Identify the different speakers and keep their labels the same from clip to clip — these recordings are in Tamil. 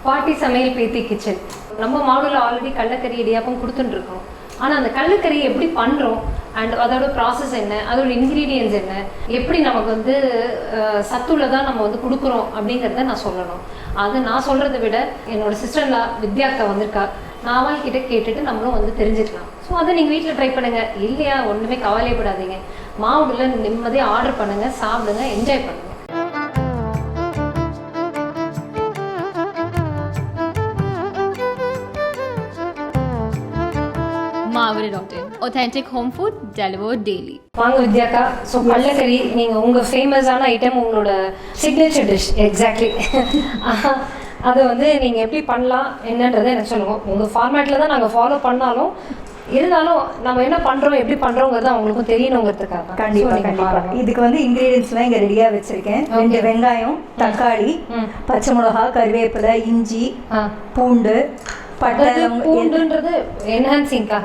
Speaker 1: பாட்டி சமையல் பேத்தி கிச்சன். நம்ம மாடலில் ஆல்ரெடி கடலக்கறி இடியாப்பம் கொடுத்துட்டுருக்கோம். ஆனால் அந்த கடலக்கறியை எப்படி பண்ணுறோம் அண்ட் அதோட ப்ராசஸ் என்ன, அதோட இன்க்ரீடியன்ஸ் என்ன, எப்படி நமக்கு வந்து சத்துள்ளதாக நம்ம வந்து கொடுக்குறோம் அப்படிங்கிறத நான் சொல்லணும். அதை நான் சொல்கிறத விட என்னோட சிஸ்டர்லா வித்யாக்கா வந்திருக்கா, நான் அவங்கக்கிட்ட கேட்டுட்டு நம்மளும் வந்து தெரிஞ்சுக்கலாம். ஸோ அதை நீங்கள் வீட்டில் ட்ரை பண்ணுங்கள். இல்லையா ஒன்றுமே கவலைப்படாதீங்க, மாவுல நிம்மதியாக ஆர்டர் பண்ணுங்கள், சாப்பிடுங்க, என்ஜாய் பண்ணுங்கள்.
Speaker 2: Maveri.in. Authentic home food delivered daily.
Speaker 1: வாங்க வித்யாக்கா. ஸோ கடலக்கறி நீங்கள் உங்கள் ஃபேமஸான ஐட்டம், உங்களோட சிக்னேச்சர் டிஷ் எக்ஸாக்ட்லி. அதை வந்து நீங்கள் எப்படி பண்ணலாம் என்னன்றதை எனக்கு சொல்லுவோம். உங்கள் ஃபார்மேட்டில் தான் நாங்கள் ஃபாலோ பண்ணாலும் இருந்தாலும் நம்ம என்ன பண்ணுறோம் எப்படி பண்ணுறோங்கிறது அவங்களுக்கும் தெரியணுங்கிறதுக்காக.
Speaker 3: கண்டிப்பாக இதுக்கு வந்து இன்க்ரீடியன்ஸ்லாம் இங்கே ரெடியாக வச்சுருக்கேன். 2 வெங்காயம், தக்காளி, பச்சை மிளகா, கருவேப்பிலை, இஞ்சி, பூண்டு,
Speaker 1: பூண்டுன்றது என்ஹான்சிங்
Speaker 3: தான்.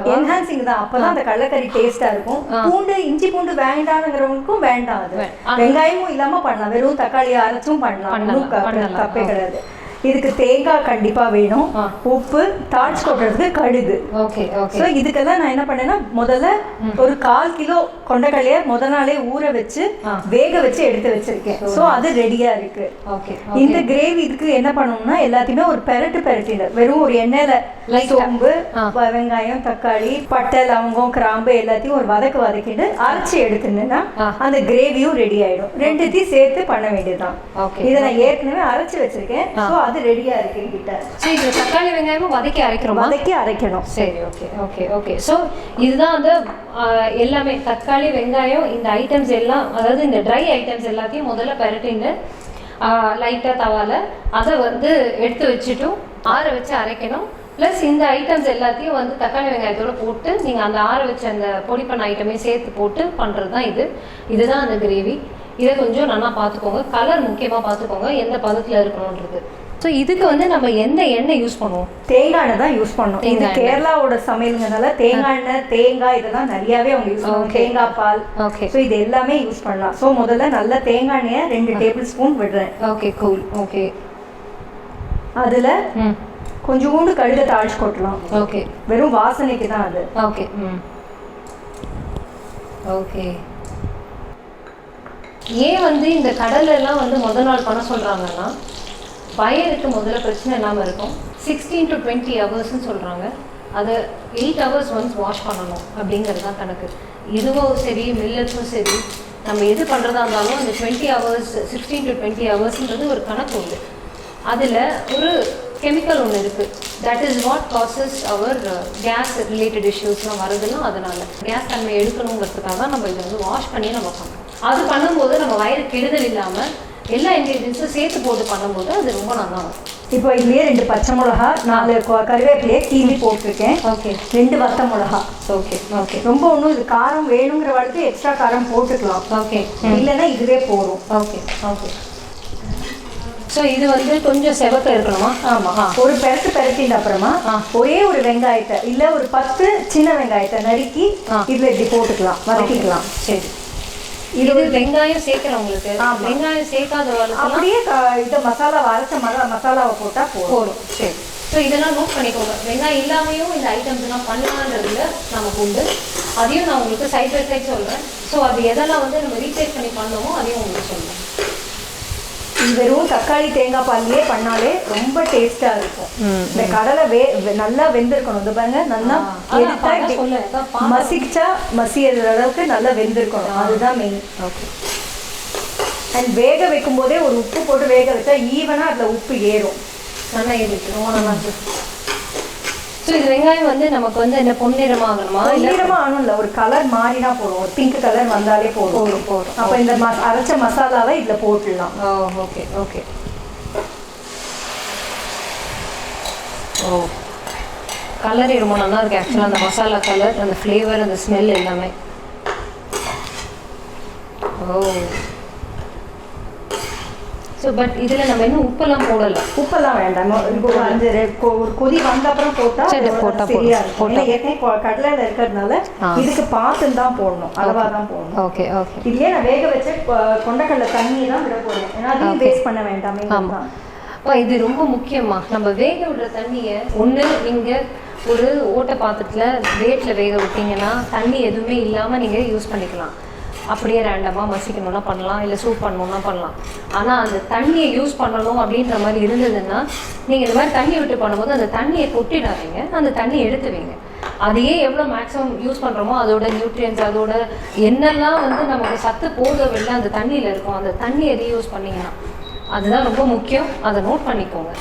Speaker 3: அப்பதான் அந்த கடலக்கறி டேஸ்டா இருக்கும். பூண்டு, இஞ்சி பூண்டு வேண்டாம்ங்கிறவங்களுக்கும் வேண்டாம். அது வெங்காயமும் இல்லாம பண்ணலாம், வெறும் தக்காளியை அரைச்சும் பண்ணலாம், தப்பே கிடையாது. இதுக்கு தேங்காய் கண்டிப்பா வேணும், உப்பு, தாளிச்சு கொட்டுறதுக்கு கடுகு. ஸோ இதுக்கெல்லாம் நான் என்ன பண்ணேன்னா முதல்ல ஒரு 1/4 கிலோ கொண்டக்கடலையை முத நாளே ஊற வச்சு வேக வச்சு எடுத்து வச்சிருக்கேன். ஸோ அது ரெடியா இருக்கு. இந்த கிரேவி இதுக்கு என்ன பண்ணணும்னா எல்லாத்தையுமே ஒரு பெரட்டின வெறும் ஒரு எண்ணெயில சோம்பு, வெங்காயம், தக்காளி, பட்டை, லவங்கம், கிராம்பு எல்லாத்தையும் ஒரு வதக்கிட்டு அரைச்சி எடுத்துனா அந்த கிரேவியும் ரெடி ஆயிடும். ரெண்டுத்தையும் சேர்த்து பண்ண வேண்டியதுதான். இதை நான் ஏற்கனவே அரைச்சு வச்சிருக்கேன். ஸோ அது ரெடியா இருக்கு என்கிட்ட.
Speaker 1: சரி, இது தக்காளி வெங்காயமும் வதக்கி அரைக்கணும். சரி, ஓகே. ஸோ இதுதான் வந்து எல்லாமே தக்காளி வெங்காயம் இந்த ஐட்டம்ஸ் எல்லாம், அதாவது இந்த ட்ரை ஐட்டம்ஸ் எல்லாத்தையும் முதல்ல பரட்டிட்டு லைட்டாக தவால அதை வந்து எடுத்து வச்சுட்டும் ஆற வச்சு அரைக்கணும். ப்ளஸ் இந்த ஐட்டம்ஸ் எல்லாத்தையும் வந்து தக்காளி வெங்காயத்தோடு போட்டு நீங்கள் அந்த ஆற வச்ச அந்த பொடி பண்ண ஐட்டமே சேர்த்து போட்டு பண்ணுறது தான் இதுதான் அந்த கிரேவி. இதை கொஞ்சம் நல்லா பார்த்துக்கோங்க, கலர் முக்கியமாக பார்த்துக்கோங்க, எந்த பதத்தில் இருக்கணுன்றது. ஸோ இதுக்கு வந்து நம்ம எந்த எண்ணெய் யூஸ் பண்ணுவோம்?
Speaker 3: தேங்காய் எண்ணெய் தான் யூஸ் பண்ணுவோம். இது கேரளாவோட சமையலுங்கிறதுனால தேங்காய் எண்ணெய், தேங்காய் இதெல்லாம் நிறையாவே அவங்க யூஸ் பண்ணுவாங்க. தேங்காய் பால். ஸோ இது எல்லாமே யூஸ் பண்ணலாம். ஸோ முதல்ல நல்ல தேங்காய் எண்ணெயை 2 டேபிள் ஸ்பூன் விடுறேன்.
Speaker 1: ஓகே.
Speaker 3: அதில் கொஞ்சோண்டு கடுகு தாளிச்சு கொட்டலாம். வெறும் வாசனைக்கு தான் அது.
Speaker 1: ஓகே. ஏன் வந்து இந்த கடலெல்லாம் வந்து முதல் நாள் பண்ண சொல்கிறாங்கன்னா வயருக்கு முதல்ல பிரச்சனை இல்லாமல் இருக்கும். 16 to 20 ஹவர்ஸ்ன்னு சொல்கிறாங்க. அதை 8 ஹவர்ஸ் ஒன்ஸ் வாஷ் பண்ணணும் அப்படிங்கிறது தான் கணக்கு. இதுவும் சரி, மில்லட்ஸும் சரி, நம்ம எது பண்ணுறதா இருந்தாலும் அந்த 20 ஹவர்ஸ் 16 to 20 ஹவர்ஸ்ன்றது ஒரு கணக்கு உண்டு. அதில் ஒரு கெமிக்கல் ஒன்று இருக்குது. That is what causes our gas related இஷ்யூஸ்லாம் வருதுலாம். அதனால் கேஸ் தன்மை எடுக்கணுங்கிறதுக்காக தான் நம்ம இதை வந்து வாஷ் பண்ணி நம்ம பண்ணணும். அது பண்ணும்போது நம்ம வயிறு கெடுதல் இல்லாமல் எல்லா இன்க்ரீடியன்ஸும் சேர்த்து போட்டு பண்ணும்போது அது ரொம்ப நல்லா இருக்கும்.
Speaker 3: இப்போ இதுலேயே 2 பச்சை மிளகா, 4 கருவேப்பிலையே கீழி போட்டிருக்கேன். 2 வத்த மிளகா.
Speaker 1: ஓகே.
Speaker 3: ரொம்ப ஒன்றும் இது காரம் வேணுங்கிற வரைக்கும் எக்ஸ்ட்ரா காரம் போட்டுக்கலாம். இல்லைன்னா இதுவே போதும்.
Speaker 1: ஓகே. ஸோ இது வந்து கொஞ்சம் செவக்க இருக்கணுமா?
Speaker 3: ஆமாம். ஒரு பெரட்டின அப்புறமா ஒரே ஒரு வெங்காயத்தை இல்லை ஒரு 10 சின்ன வெங்காயத்தை நறுக்கி இதில் இப்படி போட்டுக்கலாம், வதக்கிக்கலாம்.
Speaker 1: சரி. இது வெங்காயம் சேர்க்கிறவங்களுக்கு, வெங்காயம் சேர்க்காதவங்களுக்கு
Speaker 3: அப்படியே இதை மசாலாவை அரைச்ச மசாலாவை போட்டால் போதும்.
Speaker 1: சரி. ஸோ இதெல்லாம் நோட் பண்ணிக்கோங்க. வெங்காயம் இல்லாமையும் இந்த ஐட்டம்ஸ்லாம் பண்ணலான்றதுல நமக்கு உண்டு. அதையும் நான் உங்களுக்கு சைட் பை சைட் சொல்கிறேன். ஸோ அது எதெல்லாம் வந்து நம்ம ரீப்ளேஸ் பண்ணி பண்ணோமோ அதையும் உங்களுக்கு சொல்கிறேன்.
Speaker 3: வெறும் தக்காளி தேங்காய் பால்லையே பண்ணாலே ரொம்ப டேஸ்டா இருக்கும். இந்த கடலை நல்லா வெந்திருக்கணும். இந்த பாருங்க, நல்லா மசிச்சா மசியற அளவுக்கு நல்லா வெந்திருக்கணும். அதுதான் மெயின். அண்ட் வேக வைக்கும் போதே ஒரு உப்பு போட்டு வேக வச்சா ஈவனா அதுல உப்பு ஏறும்.
Speaker 1: நல்லா ஏறிட்டு ரொம்ப நல்லா இருக்கு. ஸோ இது வெங்காயம் வந்து நமக்கு வந்து என்ன பொன்னிறமாக ஆகணுமா?
Speaker 3: பொன்னிறமாக ஆகணும் இல்லை, ஒரு கலர் மாறினா போதும். ஒரு பிங்க் கலர் வந்தாலே போதும். அப்போ இந்த அரைச்ச மசாலாவை இதில் போட்டுடலாம்.
Speaker 1: ஓகே. கலரே ரொம்ப நல்லா இருக்கு ஆக்சுவலாக. அந்த மசாலா கலர், அந்த ஃப்ளேவர், அந்த ஸ்மெல் எல்லாமே. ஸோ பட் இதில் நம்ம இன்னும் உப்பெல்லாம் போடலை.
Speaker 3: உப்பெல்லாம் வேண்டாம். ஒரு கொதி வந்த அப்புறம் போட்டால் சரியா இருக்கும். ஏற்கனவே கடலையில் இருக்கிறதுனால இதுக்கு பார்த்து தான் போடணும், அளவாக தான் போடணும்.
Speaker 1: ஓகே.
Speaker 3: இதுலேயே நான் வேக வச்ச கொண்டக்கடலை தண்ணி தான் விட போடுறேன். ஏன்னா அதையும் வேஸ்ட் பண்ண வேண்டாமே.
Speaker 1: இது ரொம்ப முக்கியமா. நம்ம வேக விடுற தண்ணியை ஒன்று நீங்கள் ஒரு ஓட்டை பாத்திரத்தில் வேட்டில் வேக விட்டீங்கன்னா தண்ணி எதுவுமே இல்லாமல் நீங்கள் யூஸ் பண்ணிக்கலாம். அப்படியே ரேண்டமாக மசிக்கணும்னா பண்ணலாம், இல்லை சூப் பண்ணணும்னா பண்ணலாம். ஆனால் அந்த தண்ணியை யூஸ் பண்ணணும் அப்படின்ற மாதிரி இருந்ததுன்னா நீங்கள் இந்த மாதிரி தண்ணி விட்டு பண்ணும்போது அந்த தண்ணியை கொட்டிடாதீங்க, அந்த தண்ணியை எடுத்து வைங்க. அதையே எவ்வளோ மேக்ஸிமம் யூஸ் பண்ணுறோமோ அதோட நியூட்ரியன்ஸ், அதோட என்னெல்லாம் வந்து நமக்கு சத்து போகவில்லை அந்த தண்ணியில் இருக்கும், அந்த தண்ணியை ரீயூஸ் பண்ணிங்கன்னா அதுதான் ரொம்ப முக்கியம். அதை நோட் பண்ணிக்கோங்க.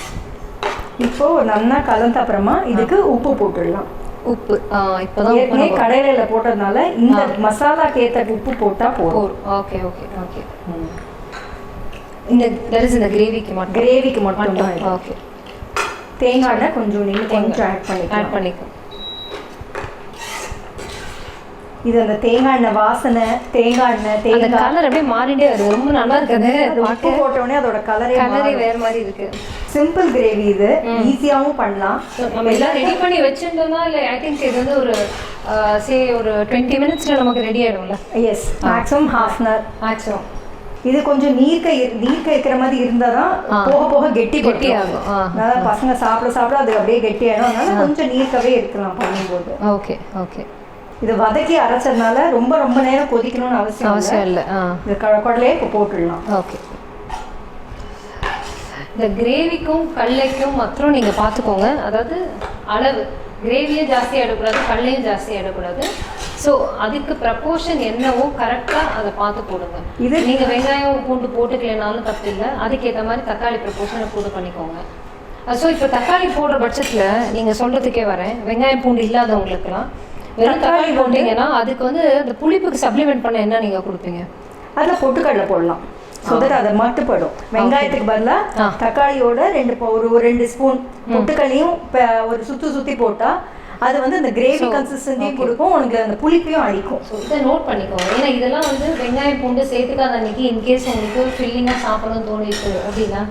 Speaker 3: இப்போ நல்லா கலந்த அப்புறமா இதுக்கு உப்பு போட்டுடலாம்.
Speaker 1: உப்பு இப்போதான்
Speaker 3: ஏற்கனவே கடையில போட்டதுனால இந்த மசாலாக்கு ஏற்ற உப்பு போட்டால் போதும்.
Speaker 1: Okay okay okay. இந்த கிரேவிக்கு மட்டும் தான். ஓகே.
Speaker 3: தேங்காய் எண்ணெய் கொஞ்சம் ஆட் பண்ணிக்கும். இது அந்த தேங்காய் எண்ணெய் வாசனை, தேங்காய்
Speaker 1: கலர் அப்படியே மாறிட்டே வருது. ரொம்ப நல்லா இருக்குது.
Speaker 3: உப்பு போட்டோடனே அதோட கலரே
Speaker 1: வேற மாதிரி இருக்கு.
Speaker 3: சிம்பிள் கிரேவி, இது ஈஸியாகவும் பண்ணலாம்.
Speaker 1: நம்ம எல்லாம் ரெடி பண்ணி வச்சுட்டோம்னா இல்லை ஐ திங்க் இது வந்து ஒரு ஒரு 20 மினிட்ஸ்ல நமக்கு ரெடி ஆயிடும்ல.
Speaker 3: Yes, maximum ½ an hour
Speaker 1: maximum.
Speaker 3: இது கொஞ்சம் நீர்க்க இருக்கிற மாதிரி இருந்தால் தான் போக போக கெட்டி
Speaker 1: ஆகும்.
Speaker 3: அதனால பசங்க சாப்பிட அது அப்படியே கெட்டி ஆகிடும். அதனால கொஞ்சம் நீர்க்கவே இருக்கலாம் பண்ணும்போது.
Speaker 1: Okay okay.
Speaker 3: இது வதக்கி அரைச்சதுனால ரொம்ப நேரம் கொதிக்கணும்னு அவசியம் இல்லை. இது கடலையே இப்போ போட்டுடலாம்.
Speaker 1: ஓகே. இந்த கிரேவிக்கும் கடலைக்கும் மாத்திரம் நீங்கள் பார்த்துக்கோங்க. அதாவது அளவு, கிரேவியும் ஜாஸ்தி ஆகிடக்கூடாது, கடலையும் ஜாஸ்தி ஆகிடக்கூடாது. ஸோ அதுக்கு ப்ரப்போர்ஷன் என்னவோ கரெக்டாக அதை பார்த்து போடுங்க. இது நீங்கள் வெங்காயம் பூண்டு போட்டுக்கலைனாலும் தப்பு இல்லை, அதுக்கேற்ற மாதிரி தக்காளி ப்ரப்போர்ஷனை போட்டு பண்ணிக்கோங்க. ஸோ இப்போ தக்காளி போடுற பட்சத்தில் நீங்கள் சொல்கிறதுக்கே வரேன், வெங்காயம் பூண்டு இல்லாதவங்களுக்குலாம் வெறும் தக்காளி போட்டீங்கன்னா அதுக்கு வந்து அந்த புளிப்புக்கு சப்ளிமெண்ட் பண்ண என்ன நீங்கள் கொடுப்பீங்க?
Speaker 3: அதில் பொட்டுக்கடலை போடலாம். ஸோ தட் அதை மட்டுப்படும். வெங்காயத்துக்கு பதிலாக தக்காளியோட ஒரு 2 ஸ்பூன் பொட்டுக்கல்லையும் ஒரு சுற்றி போட்டால் அது வந்து அந்த கிரேவி கன்சிஸ்டன்சியும் கொடுக்கும், உங்களுக்கு அந்த புளிப்பையும் அடிக்கும்.
Speaker 1: ஸோ இதை நோட் பண்ணிக்கோங்க. ஏன்னா இதெல்லாம் வந்து வெங்காயம் பூண்டு சேர்த்துக்காத அன்னைக்கு இன்கேஸ் உங்களுக்கு ஃபில்லிங்காக சாப்பிடணும்னு தோணிருக்கு அப்படின்னா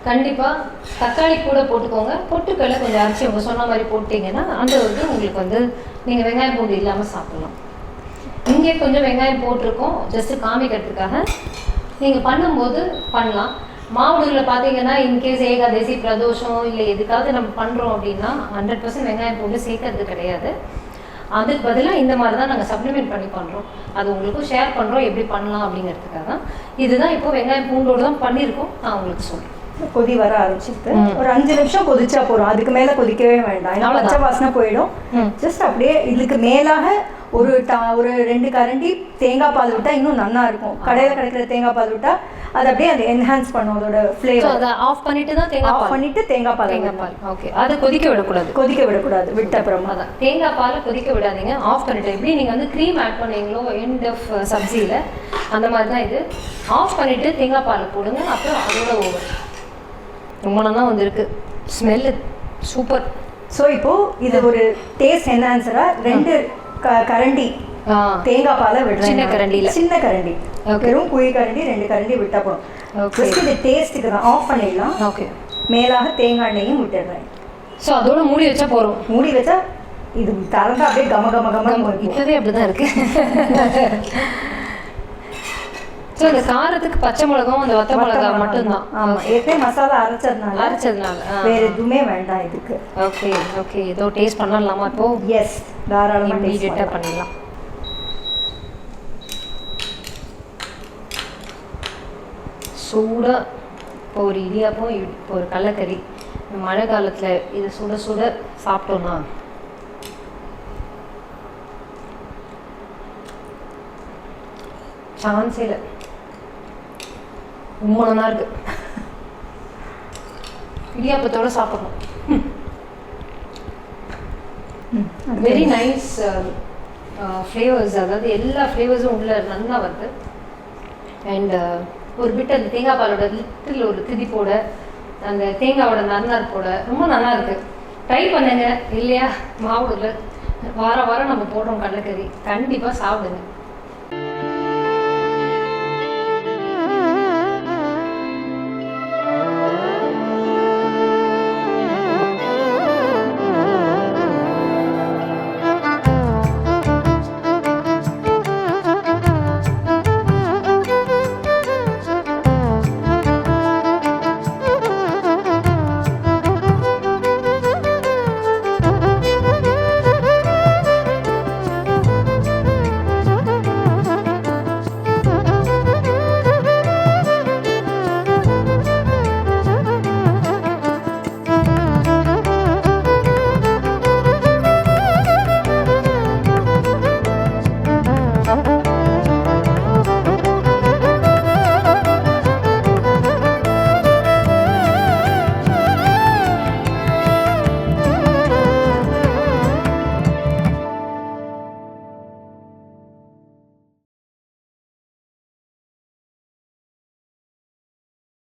Speaker 1: கண்டிப்பாக தக்காளி கூட போட்டுக்கோங்க. பொட்டுக்கல்லை கொஞ்சம் அரைச்சி அவங்க சொன்ன மாதிரி போட்டிங்கன்னா அந்த வந்து உங்களுக்கு வந்து நீங்கள் வெங்காயம் பூண்டு இல்லாமல் சாப்பிடலாம். இங்கே கொஞ்சம் வெங்காயம் போட்டிருக்கோம் ஜஸ்ட்டு காமிக்கிறதுக்காக. நீங்கள் பண்ணும்போது பண்ணலாம். மாவுடுகளில் பார்த்தீங்கன்னா இன்கேஸ் ஏகாதசி பிரதோஷம் இல்லை எதுக்காவது நம்ம பண்ணுறோம் அப்படின்னா 100% வெங்காயம் பூண்டு சேர்க்கறது கிடையாது. அதுக்கு பதிலாக இந்த மாதிரி தான் நாங்கள் சப்ளிமெண்ட் பண்ணி பண்ணுறோம். அது உங்களுக்கும் ஷேர் பண்ணுறோம் எப்படி பண்ணலாம் அப்படிங்கிறதுக்காக தான். இதுதான் இப்போ வெங்காயம் பூண்டோடு தான் பண்ணியிருக்கோம். நான் உங்களுக்கு சொல்கிறேன்.
Speaker 3: கொதி வர ஆரம்பிச்சுட்டு ஒரு 5 நிமிஷம் கொதிச்சா போறோம். அதுக்கு மேல கொதிக்கவே வேண்டாம், ஏன்னா பச்சை வாசனை போயிடும். ஜஸ்ட் அப்படியே இதுக்கு மேலாக ஒரு 2 கரண்டி தேங்காய் பால் விட்டா இன்னும் நல்லா இருக்கும். கடையில கிடைக்கிற தேங்காய் பால் விட்டா அது அப்படியே அதை என்ஹான்ஸ் பண்ணும் அதோட ஃப்ளேவர்.
Speaker 1: அதை ஆஃப் பண்ணிட்டு தான் தேங்காய் பால். ஓகே. அதை கொதிக்க விடக்கூடாது. விட்ட அப்புறமா தான் தேங்காய் பாலை கொதிக்க விடாதீங்க, ஆஃப் பண்ணிட்டு. எப்படி நீங்க வந்து க்ரீம் ஆட் பண்ணீங்களோ எண்ட் ஆஃப் சப்ஜியில அந்த மாதிரி தான் இது. ஆஃப் பண்ணிட்டு தேங்காய் பாலை போடுங்க. அப்புறம் அதோட ஓவர் ரொம்ப நல்லா வந்திருக்கு. Smell super.
Speaker 3: ஸோ இப்போ இது ஒரு டேஸ்ட் என்ஹான்சரா 2 கரண்டி தேங்காய் பாலை விடுறேன். சின்ன கரண்டி வெறும் குழி கரண்டி 2 கரண்டி விட்டா போதும். இது டேஸ்ட்டுக்கு தான். ஆஃப் பண்ணிடலாம்.
Speaker 1: ஓகே.
Speaker 3: மேலாக தேங்காய் எண்ணெயும் விட்டுடுறேன்.
Speaker 1: ஸோ அதோட மூடி வச்சா போகிறோம்.
Speaker 3: மூடி வச்சா இது திறந்தா அப்படியே கம
Speaker 1: இப்போவே அப்படிதான் இருக்கு. ஸோ இந்த காரத்துக்கு பச்சை மிளகாவும் அந்த வத்த மிளகா மட்டும்தான்.
Speaker 3: ஆமாம், ஏற்கனவே மசாலா அரைச்சதுனால வேற எதுவுமே வேண்டாம் இதுக்கு.
Speaker 1: Okay okay. ஏதோ டேஸ்ட் பண்ணலாமா இப்போ?
Speaker 3: எஸ், தாராளமாக
Speaker 1: இமீடியட்டாக பண்ணிடலாம். சூடாக இப்போ ஒரு இடியாப்பம், இப்போ ஒரு கடலைக்கறி, மழை காலத்தில் இது சுட சுட சாப்பிட்டோன்னா சான்ஸே இல்லை. ரொம்ப நல்லா இருக்கு. இடியாப்பத்தோட சாப்பிடணும். Very nice flavours. அதாவது எல்லா ஃப்ளேவர்ஸும் உள்ள நல்லா வருது. அண்ட் ஒரு பிட் அந்த தேங்காய் பாலோட லிட்டில் ஒரு திதிப்போட அந்த தேங்காயோட நறுநறுப்போட ரொம்ப நல்லா இருக்கு. ட்ரை பண்ணுங்க. இல்லையா மாவுல வாரம் நம்ம போடுறோம் கடலைக்கறி, கண்டிப்பாக சாப்பிடுங்க.